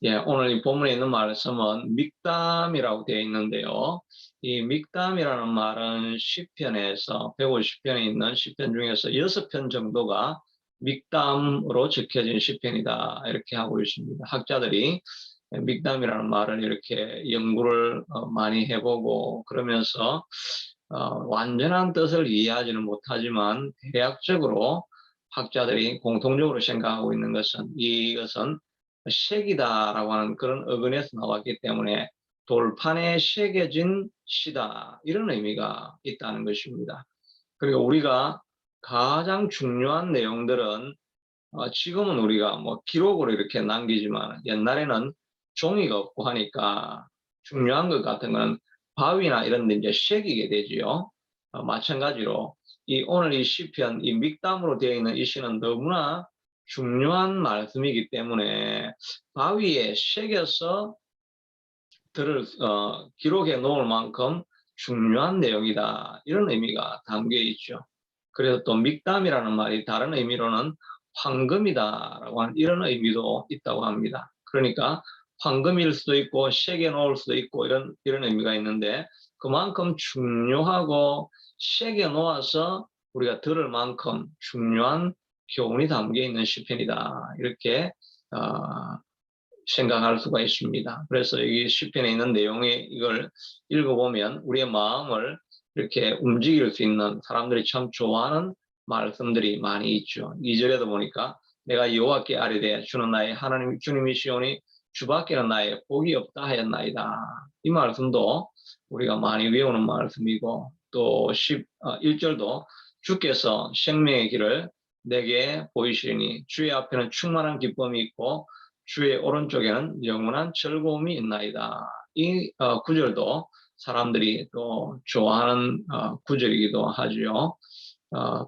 예, 오늘 이 본문에 있는 말씀은 믹담이라고 되어 있는데요. 이 믹담이라는 말은 시편에서 150편에 있는 시편 중에서 6편 정도가 믹담으로 적혀진 시편이다 이렇게 하고 있습니다. 학자들이 믹담이라는 말을 이렇게 연구를 많이 해보고 그러면서 완전한 뜻을 이해하지는 못하지만 대략적으로 학자들이 공통적으로 생각하고 있는 것은 이것은 색이다라고 하는 그런 어근에서 나왔기 때문에 돌판에 새겨진 시다 이런 의미가 있다는 것입니다. 그리고 우리가 가장 중요한 내용들은 지금은 우리가 뭐 기록으로 이렇게 남기지만 옛날에는 종이가 없고 하니까 중요한 것 같은 거는 바위나 이런 데 이제 새기게 되지요. 마찬가지로 오늘 이 시편 이 믹담으로 되어 있는 이 시는 너무나 중요한 말씀이기 때문에 바위에 새겨서 들을 기록해 놓을 만큼 중요한 내용이다 이런 의미가 담겨 있죠. 그래서 또 믹담이라는 말이 다른 의미로는 황금이다라고 하는 이런 의미도 있다고 합니다. 그러니까 황금일 수도 있고 새겨 놓을 수도 있고 이런 의미가 있는데 그만큼 중요하고 새겨 놓아서 우리가 들을 만큼 중요한 교훈이 담겨 있는 시편이다 이렇게 어, 생각할 수가 있습니다. 그래서 이 시편에 있는 내용이 이걸 읽어보면 우리의 마음을 이렇게 움직일 수 있는 사람들이 참 좋아하는 말씀들이 많이 있죠. 2절에도 보니까 내가 여호와께 아뢰되 주는 나의 하나님 주님이시오니 주밖에는 나의 복이 없다 하였나이다. 이 말씀도 우리가 많이 외우는 말씀이고 또 1절도 주께서 생명의 길을 내게 보이시니 주의 앞에는 충만한 기쁨이 있고 주의 오른쪽에는 영원한 즐거움이 있나이다. 이 구절도 사람들이 또 좋아하는 구절이기도 하죠.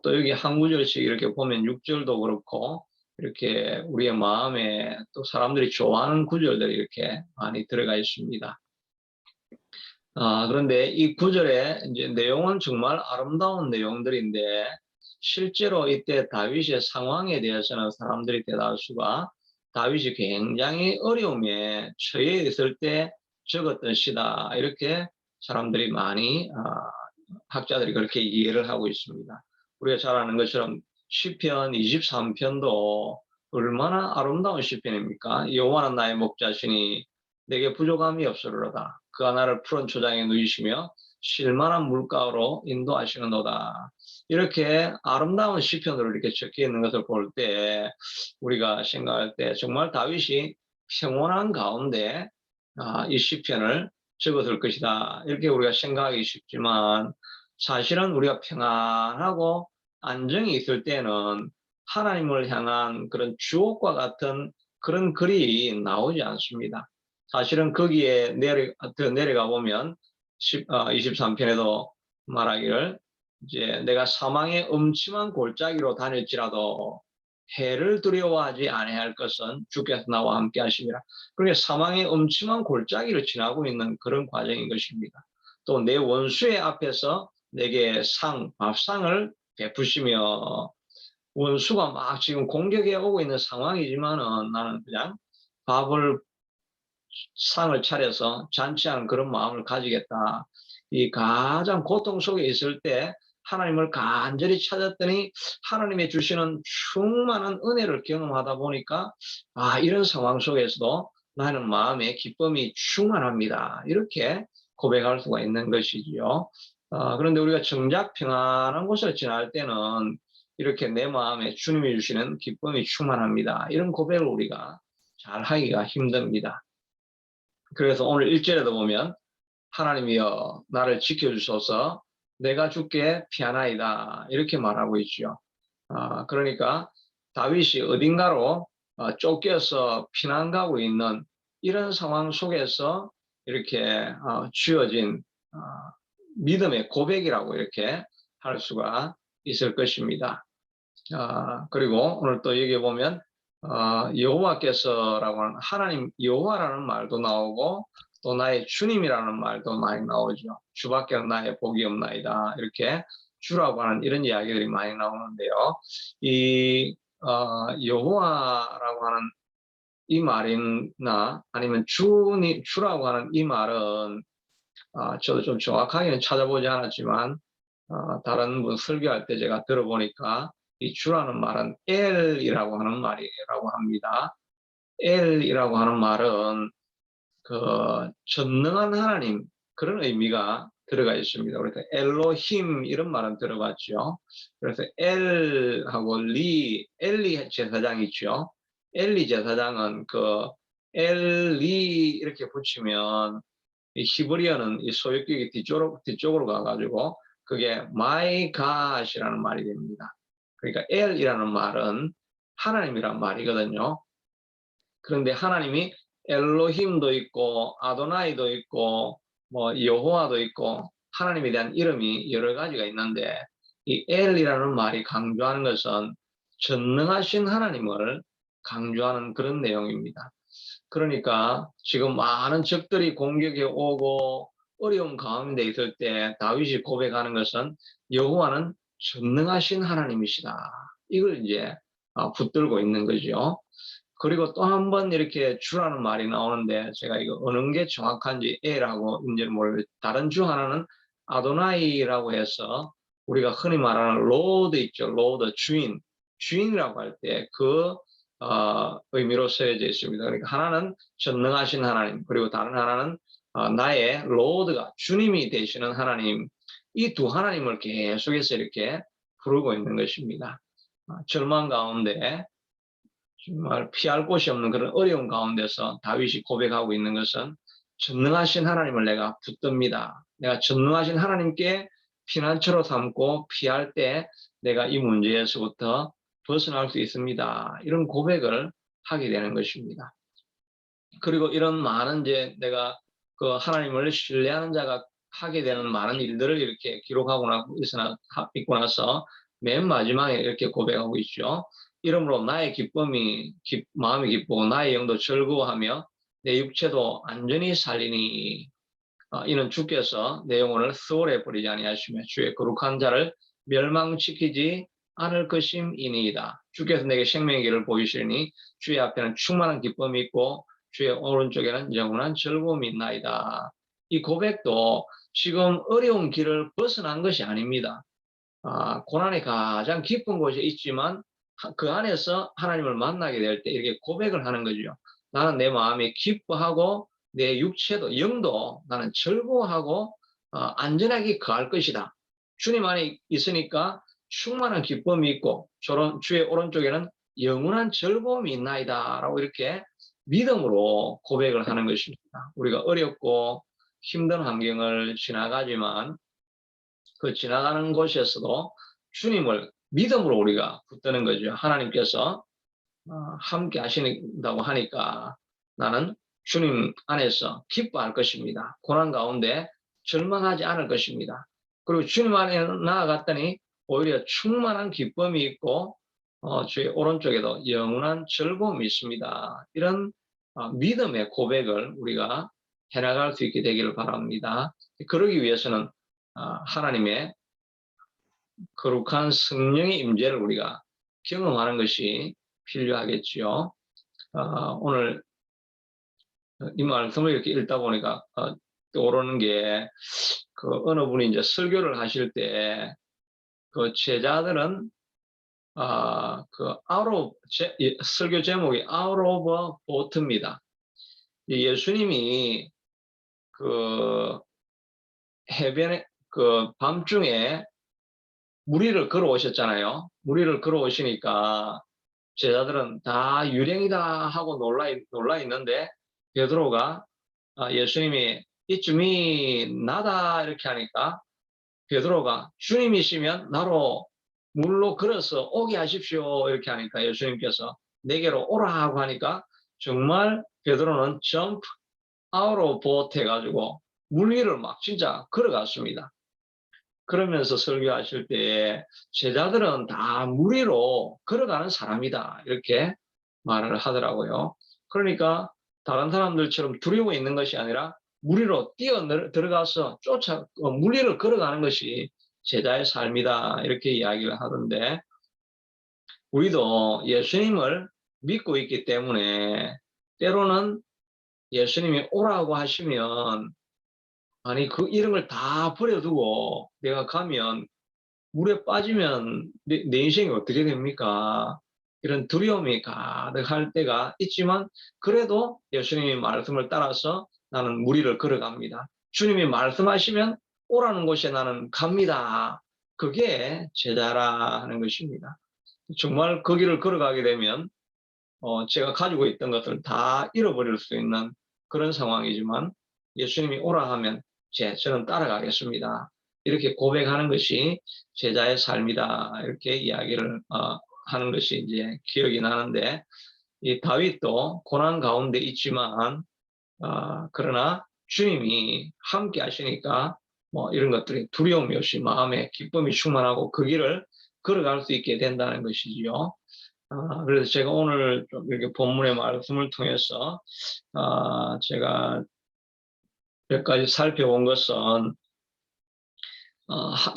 또 여기 한 구절씩 이렇게 보면 6절도 그렇고 이렇게 우리의 마음에 또 사람들이 좋아하는 구절들이 이렇게 많이 들어가 있습니다. 그런데 이 구절의 이제 내용은 정말 아름다운 내용들인데 실제로 이때 다윗의 상황에 대해서는 사람들이 대다수가 다윗이 굉장히 어려움에 처해 있을 때 적었던 시다 이렇게 사람들이 많이 학자들이 그렇게 이해를 하고 있습니다. 우리가 잘 아는 것처럼 시편 23편도 얼마나 아름다운 시편입니까? 여호와는 나의 목자시니 내게 부족함이 없으리로다. 그가 나를 푸른 초장에 누이시며 쉴만한 물가로 인도하시는도다. 이렇게 아름다운 시편으로 이렇게 적혀 있는 것을 볼 때 우리가 생각할 때 정말 다윗이 평온한 가운데 이 시편을 적었을 것이다. 이렇게 우리가 생각하기 쉽지만 사실은 우리가 평안하고 안정이 있을 때는 하나님을 향한 그런 주옥과 같은 그런 글이 나오지 않습니다. 사실은 거기에 내려가 보면 23편에도 말하기를 이제 내가 사망의 음침한 골짜기로 다닐지라도 해를 두려워하지 아니할 것은 주께서 나와 함께 하심이라. 그러니까 사망의 음침한 골짜기를 지나고 있는 그런 과정인 것입니다. 또 내 원수의 앞에서 내게 밥상을 베푸시며 원수가 막 지금 공격해 오고 있는 상황이지만은 나는 그냥 밥을 상을 차려서 잔치하는 그런 마음을 가지겠다. 이 가장 고통 속에 있을 때 하나님을 간절히 찾았더니 하나님의 주시는 충만한 은혜를 경험하다 보니까 이런 상황 속에서도 나는 마음에 기쁨이 충만합니다. 이렇게 고백할 수가 있는 것이지요. 그런데 우리가 정작 평안한 곳을 지날 때는 이렇게 내 마음에 주님이 주시는 기쁨이 충만합니다. 이런 고백을 우리가 잘 하기가 힘듭니다. 그래서 오늘 1절에도 보면 하나님이여 나를 지켜주소서 내가 주께 피하나이다 이렇게 말하고 있죠. 그러니까 다윗이 어딘가로 쫓겨서 피난 가고 있는 이런 상황 속에서 이렇게 주어진 믿음의 고백이라고 이렇게 할 수가 있을 것입니다. 그리고 오늘 또 여기 보면 여호와께서라고 하는 하나님 여호와라는 말도 나오고 또 나의 주님이라는 말도 많이 나오죠. 주밖에는 나의 복이 없나이다. 이렇게 주라고 하는 이런 이야기들이 많이 나오는데요. 이 여호와라고 하는 이 말이나 아니면 주라고 하는 이 말은 저도 좀 정확하게는 찾아보지 않았지만 다른 분 설교할 때 제가 들어보니까 이 주라는 말은 엘이라고 하는 말이라고 합니다. 엘이라고 하는 말은 그 전능한 하나님 그런 의미가 들어가 있습니다. 그러니까 엘로힘 이런 말은 들어봤죠. 그래서 엘하고 엘리 제사장 있죠. 엘리 제사장은 그 엘리 이렇게 붙이면 이 히브리어는 이 소유격이 뒤쪽으로 가가지고 그게 my God이라는 말이 됩니다. 그러니까 엘이라는 말은 하나님이란 말이거든요. 그런데 하나님이 엘로힘도 있고 아도나이도 있고 뭐 여호와도 있고 하나님에 대한 이름이 여러 가지가 있는데 이 엘이라는 말이 강조하는 것은 전능하신 하나님을 강조하는 그런 내용입니다. 그러니까 지금 많은 적들이 공격해 오고 어려운 가운데 있을 때 다윗이 고백하는 것은 여호와는 전능하신 하나님이시다. 이걸 이제 붙들고 있는 거죠. 그리고 또 한 번 이렇게 주라는 말이 나오는데 제가 이거 어느 게 정확한지 A라고 인지는 모르겠어요. 다른 주 하나는 아도나이라고 해서 우리가 흔히 말하는 로드 있죠. 로드 주인이라고 할 때 그 의미로 쓰여져 있습니다. 그러니까 하나는 전능하신 하나님, 그리고 다른 하나는 나의 로드가 주님이 되시는 하나님, 이 두 하나님을 계속해서 이렇게 부르고 있는 것입니다. 절망 가운데 정말 피할 곳이 없는 그런 어려운 가운데서 다윗이 고백하고 있는 것은 전능하신 하나님을 내가 붙듭니다. 내가 전능하신 하나님께 피난처로 삼고 피할 때 내가 이 문제에서부터 벗어날 수 있습니다. 이런 고백을 하게 되는 것입니다. 그리고 이런 많은 이제 내가 그 하나님을 신뢰하는 자가 하게 되는 많은 일들을 이렇게 기록하고 있고 나서 맨 마지막에 이렇게 고백하고 있죠. 이러므로 나의 마음이 기쁘고 나의 영도 즐거워하며 내 육체도 안전히 살리니 이는 주께서 내 영혼을 수월해 버리지 아니하시며 주의 거룩한 자를 멸망시키지 않을 것임이니이다. 주께서 내게 생명의 길을 보이시니 주의 앞에는 충만한 기쁨이 있고 주의 오른쪽에는 영원한 즐거움이 있나이다. 이 고백도 지금 어려운 길을 벗어난 것이 아닙니다. 고난이 가장 깊은 곳에 있지만 그 안에서 하나님을 만나게 될 때 이렇게 고백을 하는 거죠. 나는 내 마음이 기뻐하고 내 육체도 영도 나는 즐거워하고 안전하게 거할 것이다. 주님 안에 있으니까 충만한 기쁨이 있고 주의 오른쪽에는 영원한 즐거움이 있나이다 라고 이렇게 믿음으로 고백을 하는 것입니다. 우리가 어렵고 힘든 환경을 지나가지만 그 지나가는 곳에서도 주님을 믿음으로 우리가 붙드는 거죠. 하나님께서 함께 하신다고 하니까 나는 주님 안에서 기뻐할 것입니다. 고난 가운데 절망하지 않을 것입니다. 그리고 주님 안에 나아갔더니 오히려 충만한 기쁨이 있고 주의 오른쪽에도 영원한 즐거움이 있습니다. 이런 믿음의 고백을 우리가 해나갈 수 있게 되기를 바랍니다. 그러기 위해서는 하나님의 거룩한 성령의 임재를 우리가 경험하는 것이 필요하겠지요. 오늘 이 말씀을 이렇게 읽다 보니까 떠오르는 게 그 어느 분이 이제 설교를 하실 때 그 제자들은 설교 제목이 Out of Boat입니다. 예수님이 그 해변에 그 밤중에 무리를 걸어오셨잖아요. 무리를 걸어오시니까 제자들은 다 유령이다 하고 놀라 있는데 베드로가 예수님이 이쯤이 나다 이렇게 하니까 베드로가 주님이시면 나로 물로 걸어서 오게 하십시오 이렇게 하니까 예수님께서 내게로 오라 하고 하니까 정말 베드로는 점프 아웃로 보트 해가지고 물 위를 막 진짜 걸어갔습니다. 그러면서 설교하실 때 제자들은 다 물 위로 걸어가는 사람이다 이렇게 말을 하더라고요. 그러니까 다른 사람들처럼 두려워 있는 것이 아니라 물 위로 들어가서 물 위를 걸어가는 것이 제자의 삶이다 이렇게 이야기를 하던데 우리도 예수님을 믿고 있기 때문에 때로는 예수님이 오라고 하시면 아니 이런 걸 다 버려두고 내가 가면 물에 빠지면 내 인생이 어떻게 됩니까? 이런 두려움이 가득할 때가 있지만 그래도 예수님의 말씀을 따라서 나는 무리를 걸어갑니다. 주님이 말씀하시면 오라는 곳에 나는 갑니다. 그게 제자라 하는 것입니다. 정말 그 길을 걸어가게 되면 제가 가지고 있던 것을 다 잃어버릴 수 있는 그런 상황이지만 예수님이 오라 하면 저는 따라가겠습니다. 이렇게 고백하는 것이 제자의 삶이다. 이렇게 이야기를 하는 것이 이제 기억이 나는데 이 다윗도 고난 가운데 있지만 그러나 주님이 함께 하시니까 뭐 이런 것들이 두려움이 없이 마음에 기쁨이 충만하고 그 길을 걸어갈 수 있게 된다는 것이지요. 그래서 제가 오늘 좀 이렇게 본문의 말씀을 통해서 제가 몇 가지 살펴본 것은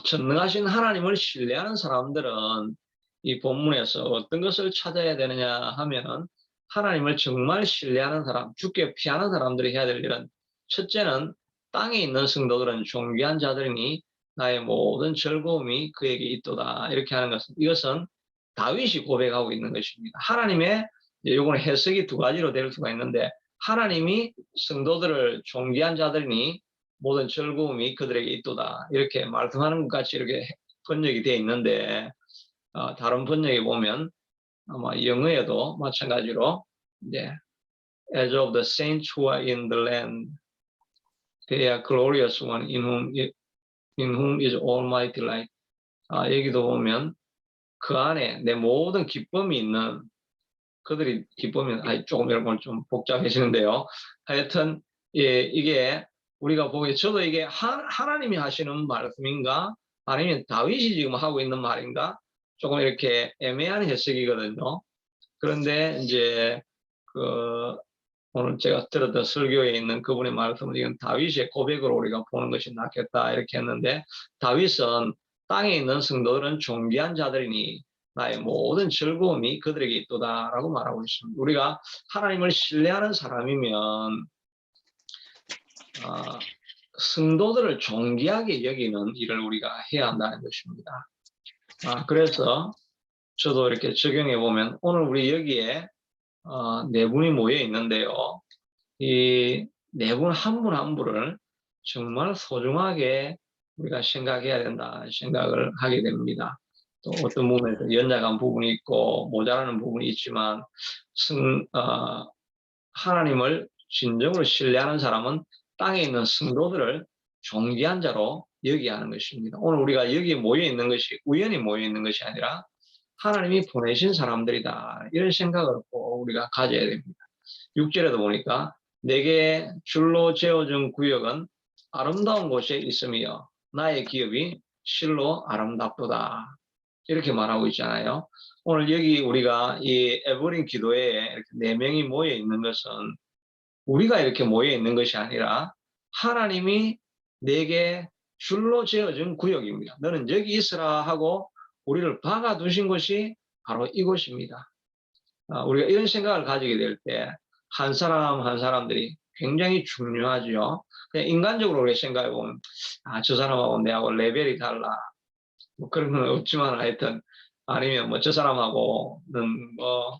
전능하신 하나님을 신뢰하는 사람들은 이 본문에서 어떤 것을 찾아야 되느냐 하면은 하나님을 정말 신뢰하는 사람, 주께 피하는 사람들이 해야 될 일은 첫째는 땅에 있는 성도들은 존귀한 자들이니 나의 모든 즐거움이 그에게 있도다. 이렇게 하는 것은 이것은 다윗이 고백하고 있는 것입니다. 하나님의 이거는 해석이 두 가지로 될 수가 있는데 하나님이 성도들을 존귀한 자들이니 모든 즐거움이 그들에게 있도다. 이렇게 말씀하는 것 같이 이렇게 번역이 되어 있는데 다른 번역에 보면 아마 영어에도 마찬가지로 이제 as of the saints who are in the land, they are glorious one in whom is almighty light. 여기도 보면 그 안에 내 모든 기쁨이 있는 그들이 기쁨이 조금 여러분 좀 복잡해지는데요. 하여튼 예, 이게 우리가 보기에 저도 이게 하나님이 하시는 말씀인가 아니면 다윗이 지금 하고 있는 말인가 조금 이렇게 애매한 해석이거든요. 그런데 이제 오늘 제가 들었던 설교에 있는 그분의 말씀은 이건 다윗의 고백으로 우리가 보는 것이 낫겠다 이렇게 했는데 다윗은 땅에 있는 성도들은 존귀한 자들이니 나의 모든 즐거움이 그들에게 있도다라고 말하고 있습니다. 우리가 하나님을 신뢰하는 사람이면 성도들을 존귀하게 여기는 일을 우리가 해야 한다는 것입니다. 그래서 저도 이렇게 적용해 보면 오늘 우리 여기에 네 분이 모여 있는데요. 이 네 분 한 분 한 분을 정말 소중하게 우리가 생각해야 된다 생각을 하게 됩니다. 또 어떤 부분에서 연약한 부분이 있고 모자라는 부분이 있지만 하나님을 진정으로 신뢰하는 사람은 땅에 있는 성도들을 존귀한 자로 여기야 하는 것입니다. 오늘 우리가 여기 모여 있는 것이 우연히 모여 있는 것이 아니라 하나님이 보내신 사람들이다. 이런 생각을 꼭 우리가 가져야 됩니다. 6절에도 보니까 내게 줄로 재어준 구역은 아름다운 곳에 있으며 나의 기업이 실로 아름답도다. 이렇게 말하고 있잖아요. 오늘 여기 우리가 이 에버린 기도에 이렇게 4명이 모여 있는 것은 우리가 이렇게 모여 있는 것이 아니라 하나님이 내게 줄로 재어준 구역입니다. 너는 여기 있으라 하고 우리를 박아두신 것이 바로 이곳입니다. 우리가 이런 생각을 가지게 될 때 한 사람 한 사람들이 굉장히 중요하죠. 그냥 인간적으로 우리가 생각해 보면 저 사람하고 내하고 레벨이 달라. 뭐 그런 건 없지만 하여튼 아니면 뭐 저 사람하고는 뭐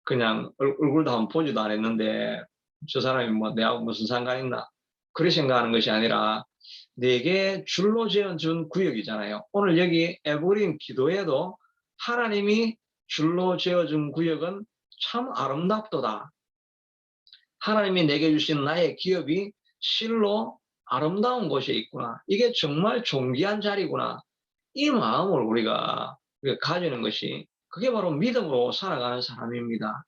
그냥 얼굴도 한번 보지도 안 했는데 저 사람이 뭐 내하고 무슨 상관 있나 그렇게 생각하는 것이 아니라 내게 줄로 재어준 구역이잖아요. 오늘 여기 에브린 기도에도 하나님이 줄로 재어준 구역은 참 아름답도다. 하나님이 내게 주신 나의 기업이 실로 아름다운 곳에 있구나. 이게 정말 존귀한 자리구나. 이 마음을 우리가 가지는 것이 그게 바로 믿음으로 살아가는 사람입니다.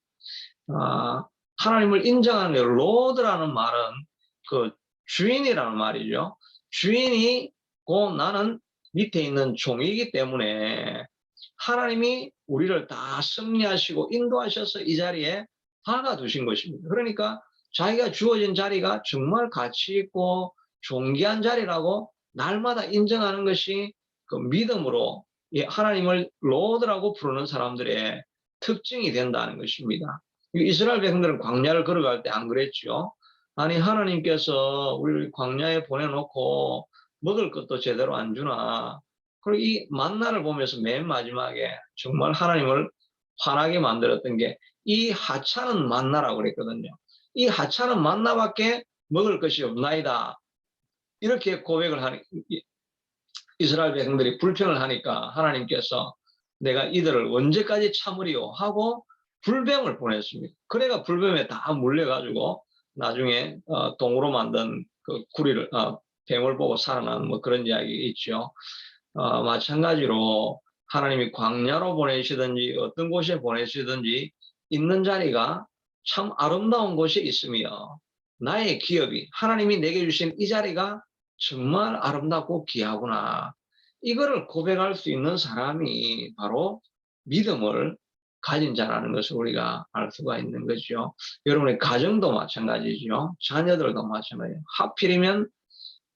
하나님을 인정하는 로드라는 말은 그 주인이라는 말이죠. 주인이고 나는 밑에 있는 종이기 때문에 하나님이 우리를 다 섭리하시고 인도하셔서 이 자리에 박아두신 것입니다. 그러니까 자기가 주어진 자리가 정말 가치 있고 존귀한 자리라고 날마다 인정하는 것이 그 믿음으로 하나님을 로드라고 부르는 사람들의 특징이 된다는 것입니다. 이스라엘 백성들은 광야를 걸어갈 때 안 그랬죠. 아니 하나님께서 우리 광야에 보내놓고 먹을 것도 제대로 안 주나. 그리고 이 만나를 보면서 맨 마지막에 정말 하나님을 화나게 만들었던 게 이 하찮은 만나라고 그랬거든요. 이 하찮은 만나밖에 먹을 것이 없나이다. 이렇게 고백을 하니 이스라엘 백성들이 불평을 하니까 하나님께서 내가 이들을 언제까지 참으리요 하고 불뱀을 보냈습니다. 그래가 불뱀에 다 물려가지고 나중에 동으로 만든 그 구리를 뱀을 보고 살아나는 뭐 그런 이야기 있죠. 마찬가지로 하나님이 광야로 보내시든지 어떤 곳에 보내시든지 있는 자리가 참 아름다운 곳에 있으며 나의 기업이 하나님이 내게 주신 이 자리가 정말 아름답고 귀하구나. 이거를 고백할 수 있는 사람이 바로 믿음을 가진 자라는 것을 우리가 알 수가 있는 거죠. 여러분의 가정도 마찬가지죠. 자녀들도 마찬가지예요. 하필이면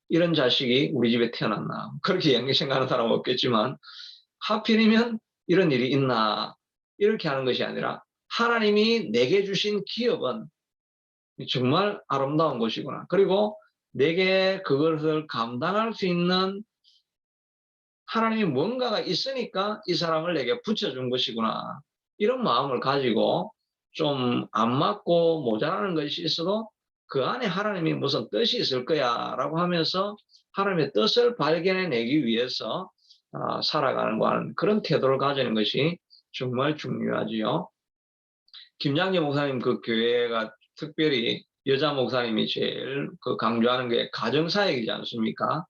이런 자식이 우리 집에 태어났나. 그렇게 생각하는 사람은 없겠지만 하필이면 이런 일이 있나. 이렇게 하는 것이 아니라 하나님이 내게 주신 기업은 정말 아름다운 것이구나. 그리고 내게 그것을 감당할 수 있는 하나님이 뭔가가 있으니까 이 사람을 내게 붙여준 것이구나. 이런 마음을 가지고 좀 안 맞고 모자라는 것이 있어도 그 안에 하나님이 무슨 뜻이 있을 거야 라고 하면서 하나님의 뜻을 발견해내기 위해서 살아가는 그런 태도를 가지는 것이 정말 중요하지요. 김장재 목사님 그 교회가 특별히 여자 목사님이 제일 그 강조하는 게 가정사역이지 않습니까?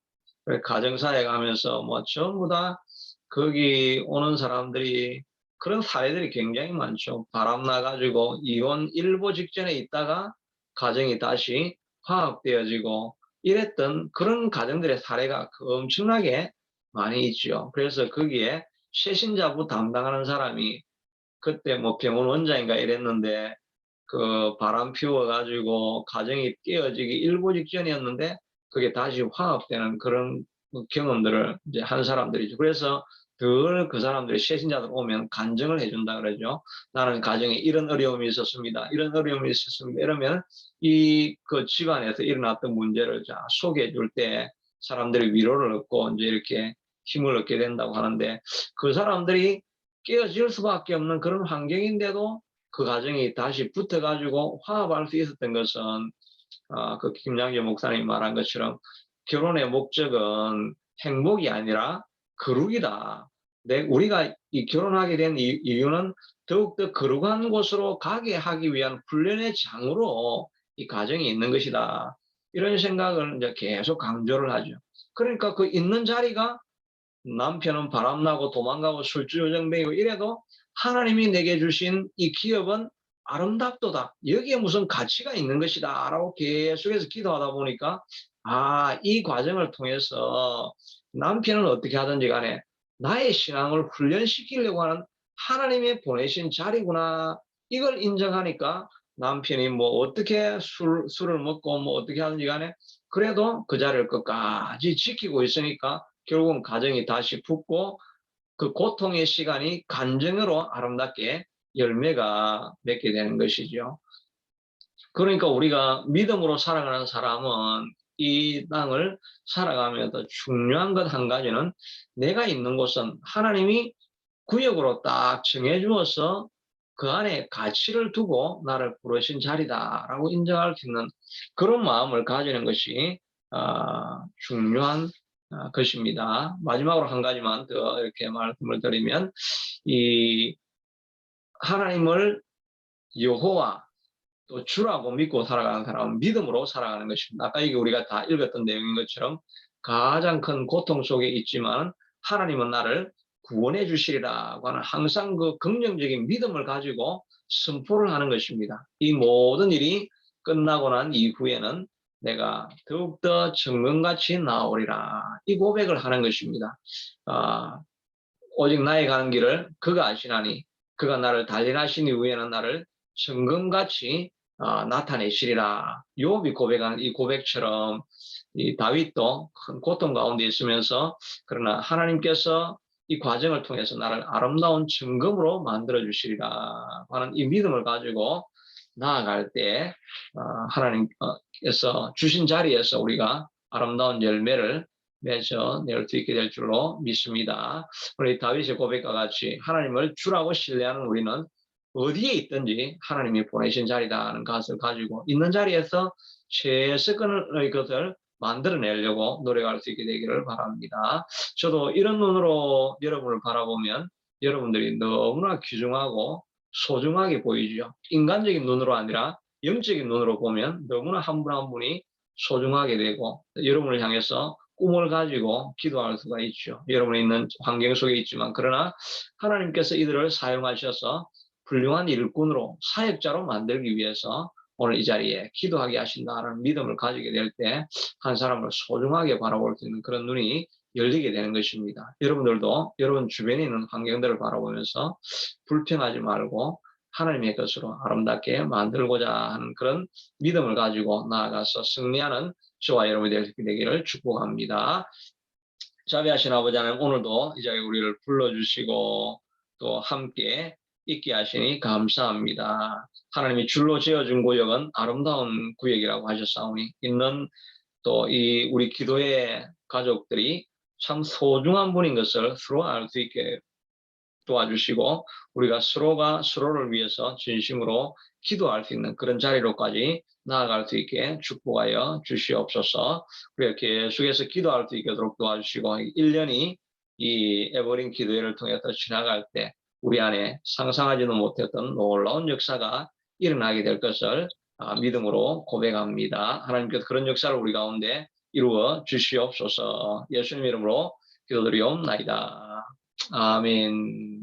가정사역 하면서 뭐 전부 다 거기 오는 사람들이 그런 사례들이 굉장히 많죠. 바람 나가지고 이혼 일보 직전에 있다가 가정이 다시 화합되어지고 이랬던 그런 가정들의 사례가 엄청나게 많이 있죠. 그래서 거기에 세신자부 담당하는 사람이 그때 뭐 병원 원장인가 이랬는데 그 바람 피워가지고 가정이 깨어지기 일보 직전이었는데 그게 다시 화합되는 그런 경험들을 이제 한 사람들이죠. 그래서 늘 그 사람들이 세신자들 오면 간증을 해준다 그러죠. 나는 가정에 이런 어려움이 있었습니다. 이런 어려움이 있었습니다. 이러면 이 그 집안에서 일어났던 문제를 소개해 줄 때 사람들이 위로를 얻고 이제 이렇게 힘을 얻게 된다고 하는데 그 사람들이 깨어질 수밖에 없는 그런 환경인데도 그 가정이 다시 붙어가지고 화합할 수 있었던 것은 그 김양재 목사님이 말한 것처럼 결혼의 목적은 행복이 아니라 거룩이다. 우리가 이 결혼하게 된 이유는 더욱더 거룩한 곳으로 가게 하기 위한 훈련의 장으로 이 가정이 있는 것이다. 이런 생각을 이제 계속 강조를 하죠. 그러니까 그 있는 자리가 남편은 바람나고 도망가고 술주정뱅이고 이래도 하나님이 내게 주신 이 기업은 아름답도다. 여기에 무슨 가치가 있는 것이다. 라고 계속해서 기도하다 보니까 이 과정을 통해서 남편은 어떻게 하든지 간에 나의 신앙을 훈련시키려고 하는 하나님의 보내신 자리구나. 이걸 인정하니까 남편이 뭐 어떻게 술을 먹고 뭐 어떻게 하든지 간에 그래도 그 자리를 끝까지 지키고 있으니까 결국은 가정이 다시 붙고 그 고통의 시간이 간증으로 아름답게 열매가 맺게 되는 것이죠. 그러니까 우리가 믿음으로 살아가는 사람은 이 땅을 살아가면서 중요한 것 한 가지는 내가 있는 곳은 하나님이 구역으로 딱 정해주어서 그 안에 가치를 두고 나를 부르신 자리다라고 인정할 수 있는 그런 마음을 가지는 것이 중요한 것입니다. 마지막으로 한 가지만 더 이렇게 말씀을 드리면 이 하나님을 여호와 또 주라고 믿고 살아가는 사람은 믿음으로 살아가는 것입니다. 아까 이게 우리가 다 읽었던 내용인 것처럼 가장 큰 고통 속에 있지만 하나님은 나를 구원해 주시리라고 하는 항상 그 긍정적인 믿음을 가지고 선포를 하는 것입니다. 이 모든 일이 끝나고 난 이후에는 내가 더욱더 정금같이 나오리라. 이 고백을 하는 것입니다. 오직 나의 가는 길을 그가 아시나니 그가 나를 단련하신 이후에는 나를 정금같이 나타내시리라. 욥이 고백하는 이 고백처럼 이 다윗도 큰 고통 가운데 있으면서 그러나 하나님께서 이 과정을 통해서 나를 아름다운 정금으로 만들어 주시리라 하는 이 믿음을 가지고 나아갈 때 하나님께서 주신 자리에서 우리가 아름다운 열매를 맺어낼 수 있게 될 줄로 믿습니다. 우리 다윗의 고백과 같이 하나님을 주라고 신뢰하는 우리는 어디에 있든지 하나님이 보내신 자리다 하는 것을 가지고 있는 자리에서 최선의 것을 만들어내려고 노력할 수 있게 되기를 바랍니다. 저도 이런 눈으로 여러분을 바라보면 여러분들이 너무나 귀중하고 소중하게 보이죠. 인간적인 눈으로 아니라 영적인 눈으로 보면 너무나 한 분 한 분이 소중하게 되고 여러분을 향해서 꿈을 가지고 기도할 수가 있죠. 여러분이 있는 환경 속에 있지만 그러나 하나님께서 이들을 사용하셔서 훌륭한 일꾼으로 사역자로 만들기 위해서 오늘 이 자리에 기도하게 하신다는 믿음을 가지게 될 때 한 사람을 소중하게 바라볼 수 있는 그런 눈이 열리게 되는 것입니다. 여러분들도 여러분 주변에 있는 환경들을 바라보면서 불평하지 말고 하나님의 것으로 아름답게 만들고자 하는 그런 믿음을 가지고 나아가서 승리하는 저와 여러분이 되기를 축복합니다. 자비하신 아버지 하나님, 오늘도 이 자리에 우리를 불러주시고 또 함께 있게 하시니 감사합니다. 하나님이 줄로 지어준 구역은 아름다운 구역이라고 하셨사오니 있는 또 이 우리 기도의 가족들이 참 소중한 분인 것을 서로 알 수 있게 도와주시고 우리가 서로가 서로를 위해서 진심으로 기도할 수 있는 그런 자리로까지 나아갈 수 있게 축복하여 주시옵소서. 우리가 계속해서 기도할 수 있도록 도와주시고 1년이 이 에버린 기도회를 통해서 지나갈 때 우리 안에 상상하지도 못했던 놀라운 역사가 일어나게 될 것을 믿음으로 고백합니다. 하나님께서 그런 역사를 우리 가운데 이루어 주시옵소서. 예수님 이름으로 기도드리옵나이다. 아멘.